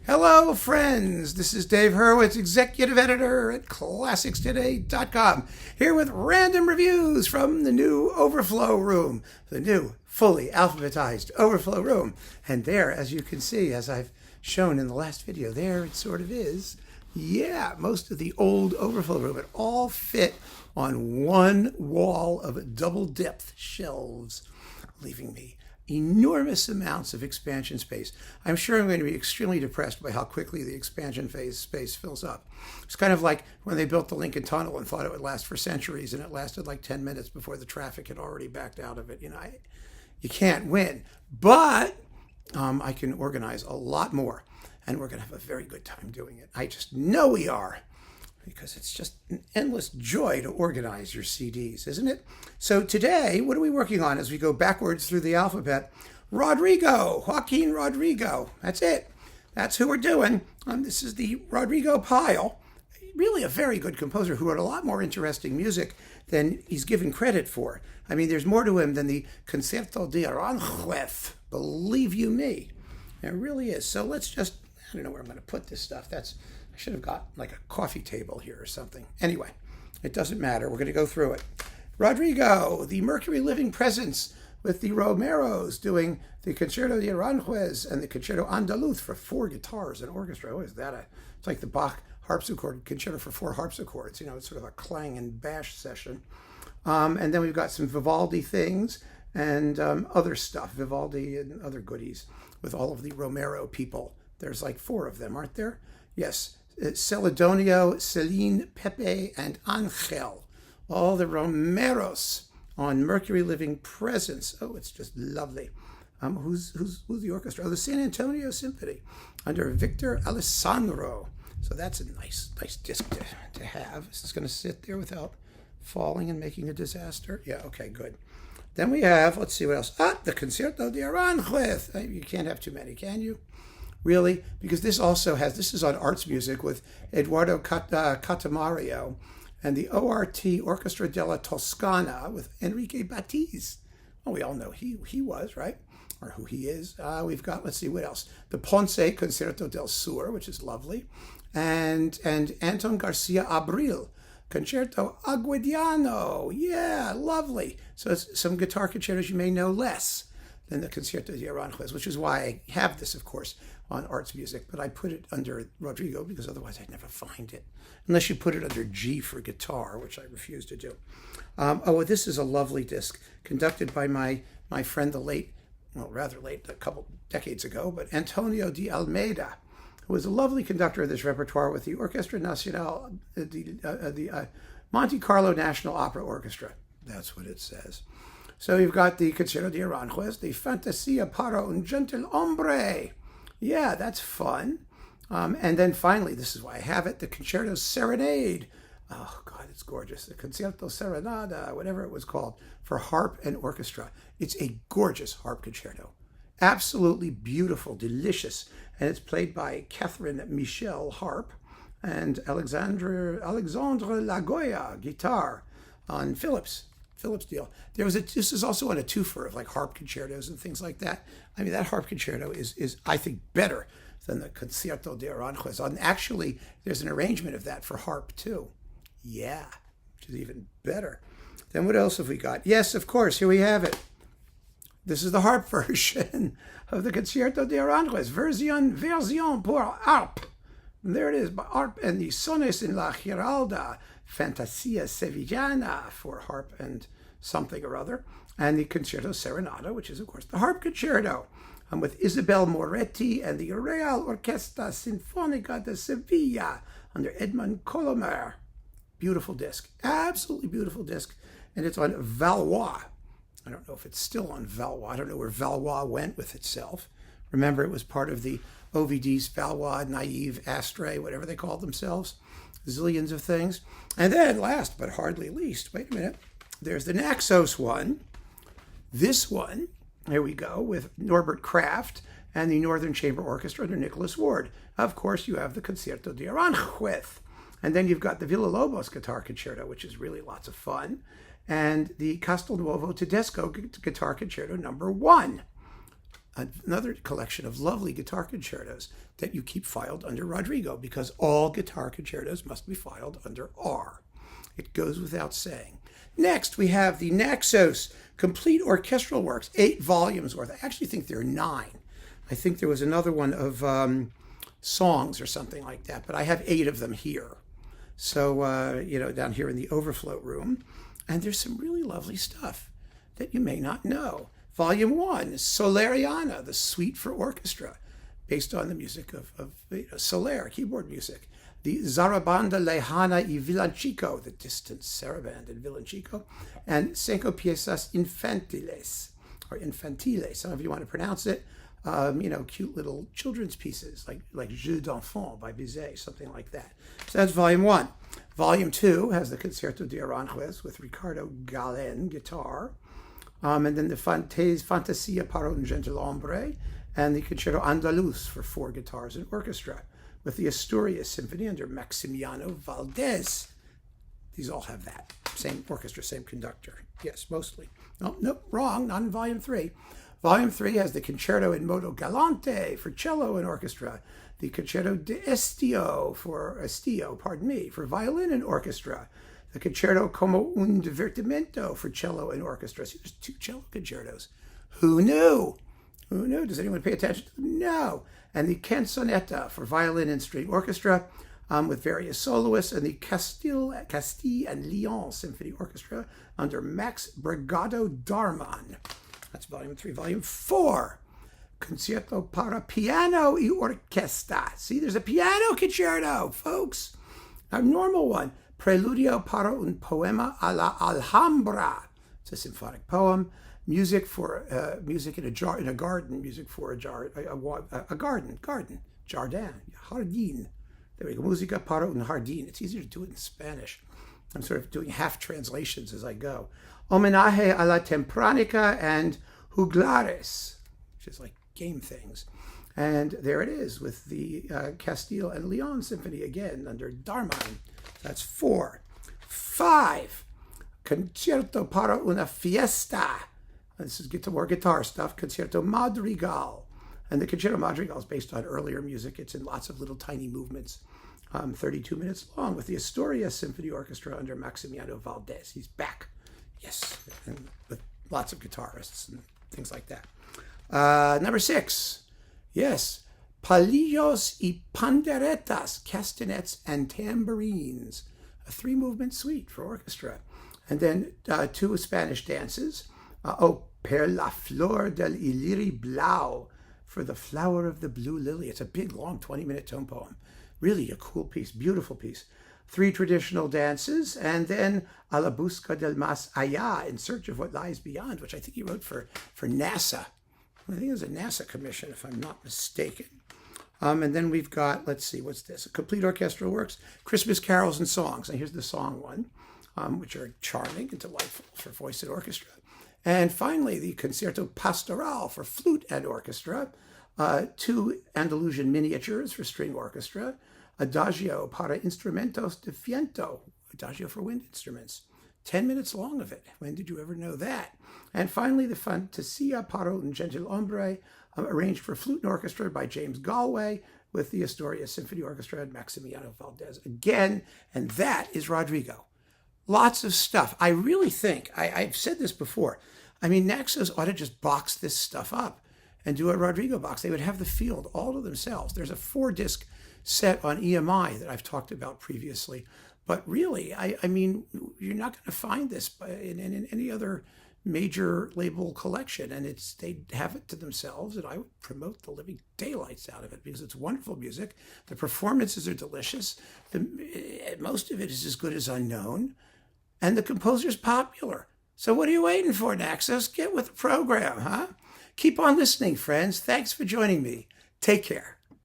Hello, friends. This is Dave Hurwitz, executive editor at ClassicsToday.com, here with random reviews from the new Overflow room, the new fully alphabetized Overflow room. And there, as you can see, as I've shown in the last video, there it sort of is. Yeah, most of the old Overflow room, it all fit on one wall of double-depth shelves, leaving me enormous amounts of expansion space. I'm sure I'm going to be extremely depressed by how quickly the expansion phase space fills up. It's kind of like when they built the Lincoln Tunnel and thought it would last for centuries, and it lasted like 10 minutes before the traffic had already backed out of it. You can't win. But I can organize a lot more, and we're going to have a very good time doing it. I just know we are, because it's just an endless joy to organize your CDs, isn't it? So today, what are we working on as we go backwards through the alphabet? Rodrigo, Joaquin Rodrigo. That's it. That's who we're doing. This is the Rodrigo pile. Really a very good composer who wrote a lot more interesting music than he's given credit for. I mean, there's more to him than the Concierto de Aranjuez, believe you me. There really is. So let's just, I don't know where I'm going to put this stuff. I should have got like a coffee table here or something. Anyway, it doesn't matter. We're going to go through it. Rodrigo, the Mercury Living Presence with the Romeros doing the Concierto de Aranjuez and the Concerto Andaluz for 4 guitars and orchestra. Oh, is that it's like the Bach harpsichord concerto for 4 harpsichords. It's sort of a clang and bash session. And then we've got some Vivaldi things and other stuff, Vivaldi and other goodies with all of the Romero people. There's like 4 of them, aren't there? Yes. Celedonio, Celine, Pepe, and Angel. All the Romeros on Mercury Living Presence. Oh, it's just lovely. Who's the orchestra? Oh, the San Antonio Symphony under Victor Alessandro. So that's a nice disc to have. Is this going to sit there without falling and making a disaster? Yeah, okay, good. Then we have, let's see what else. The Concierto de Aranjuez. You can't have too many, can you? Really? Because this is on Arts Music with Eduardo Catamario and the ORT Orchestra della Toscana with Enrique Battiz. Well, we all know he was, right? Or who he is. We've got, let's see, what else? The Ponce Concerto del Sur, which is lovely. And Anton Garcia Abril, Concerto Aguadiano. Yeah, lovely. So it's some guitar concertos you may know less than the Concierto de Aranjuez, which is why I have this, of course, on Arts Music, but I put it under Rodrigo because otherwise I'd never find it, unless you put it under G for guitar, which I refuse to do. This is a lovely disc conducted by my friend, rather late, a couple decades ago, but Antonio de Almeida, who was a lovely conductor of this repertoire with the Orchestra Nacional, the Monte Carlo National Opera Orchestra. That's what it says. So you've got the Concierto de Aranjuez, the Fantasia para un gentil hombre. Yeah, that's fun. And then finally, this is why I have it, the Concerto Serenade. Oh, God, it's gorgeous. The Concierto Serenada, whatever it was called, for harp and orchestra. It's a gorgeous harp concerto. Absolutely beautiful, delicious. And it's played by Catherine Michel harp and Alexandre Lagoya guitar on Philips deal. This is also on a twofer of like harp concertos and things like that. I mean, that harp concerto is I think better than the Concierto de Aranjuez. And actually, there's an arrangement of that for harp too. Yeah, which is even better. Then what else have we got? Yes, of course, here we have it. This is the harp version of the Concierto de Aranjuez, version pour harp. And there it is, by harp and the Sones en la Giralda, Fantasia Sevillana for harp and something or other, and the Concerto Serenata, which is, of course, the harp concerto, with Isabel Moretti and the Real Orquesta Sinfónica de Sevilla under Edmond Colomer. Beautiful disc, absolutely beautiful disc, and it's on Valois. I don't know if it's still on Valois. I don't know where Valois went with itself. Remember, it was part of the OVD's Valois, Naive, Astre, whatever they called themselves. Zillions of things. And then last but hardly least, wait a minute, there's the Naxos one. This one, here we go, with Norbert Kraft and the Northern Chamber Orchestra under Nicholas Ward. Of course, you have the Concierto de Aranjuez. And then you've got the Villalobos Guitar Concerto, which is really lots of fun, and the Castelnuovo Tedesco Guitar Concerto number 1. another collection of lovely guitar concertos that you keep filed under Rodrigo, because all guitar concertos must be filed under R. It goes without saying. Next, we have the Naxos Complete Orchestral Works, 8 volumes worth. I actually think there are 9. I think there was another one of songs or something like that, but I have 8 of them here. So, down here in the Overflow room. And there's some really lovely stuff that you may not know. Volume 1 is Soleriana, the Suite for Orchestra, based on the music of Soler, keyboard music. The Zarabanda Lejana y Villancico, the distant saraband in Villancico, and Cinco Piezas Infantiles, or Infantiles, some of you want to pronounce it, cute little children's pieces, like Jeux d'Enfants by Bizet, something like that. So that's Volume 1. Volume 2 has the Concierto de Aranjuez with Ricardo Galen, guitar, and then the Fantasia para un Gentilhombre, and the Concerto Andaluz for 4 guitars and orchestra, with the Asturias Symphony under Maximiano Valdez. These all have that. Same orchestra, same conductor. Yes, mostly. Nope, wrong, not in Volume 3. Volume 3 has the Concerto in Modo Galante for cello and orchestra, the Concerto de Estío for violin and orchestra, the Concerto como un divertimento for cello and orchestra. See, there's 2 cello concertos. Who knew? Who knew? Does anyone pay attention to them? No. And the Canzonetta for violin and string orchestra with various soloists, and the Castile and Leon Symphony Orchestra under Max Brigado Darman. That's Volume 3. Volume 4, Concierto para Piano y Orquesta. See, there's a piano concerto, folks. A normal one, Preludio para un poema a la Alhambra. It's a symphonic poem. Music for music in a garden. Music for a garden. Jardin. There we go. Música para un jardín. It's easier to do it in Spanish. I'm sort of doing half translations as I go. Homenaje a la Tempranica and Juglares, which is like game things. And there it is with the Castile and Leon Symphony again under Darman. That's 4. 5, Concierto para una Fiesta. This is more guitar stuff. Concierto Madrigal. And the Concerto Madrigal is based on earlier music. It's in lots of little tiny movements, 32 minutes long, with the Asturias Symphony Orchestra under Maximiano Valdez. He's back. Yes, and with lots of guitarists and things like that. Number 6, yes, Palillos y Panderetas, castanets and tambourines, a 3-movement suite for orchestra. And then 2 Spanish dances. Per la flor del iliri blau, for the flower of the blue lily. It's a big, long 20-minute tone poem. Really a cool piece, beautiful piece. 3 traditional dances, and then A la busca del más allá, in search of what lies beyond, which I think he wrote for NASA. I think it was a NASA commission, if I'm not mistaken. And then we've got, let's see, what's this? A complete orchestral works, Christmas carols and songs. And here's the song one, which are charming and delightful for voice and orchestra. And finally, the Concierto Pastoral for flute and orchestra, 2 Andalusian miniatures for string orchestra, Adagio para instrumentos de viento, Adagio for wind instruments, 10 minutes long of it. When did you ever know that? And finally, the Fantasia para un Gentilhombre, arranged for flute and orchestra by James Galway, with the Asturias Symphony Orchestra and Maximiano Valdez again. And that is Rodrigo. Lots of stuff. I really think, I've said this before, I mean, Naxos ought to just box this stuff up and do a Rodrigo box. They would have the field all to themselves. There's a 4-disc set on EMI that I've talked about previously. But really, I mean, you're not going to find this in any other major label collection. And they have it to themselves. And I would promote the living daylights out of it because it's wonderful music. The performances are delicious. Most of it is as good as unknown. And the composer's popular. So what are you waiting for, Naxos? Get with the program, huh? Keep on listening, friends. Thanks for joining me. Take care.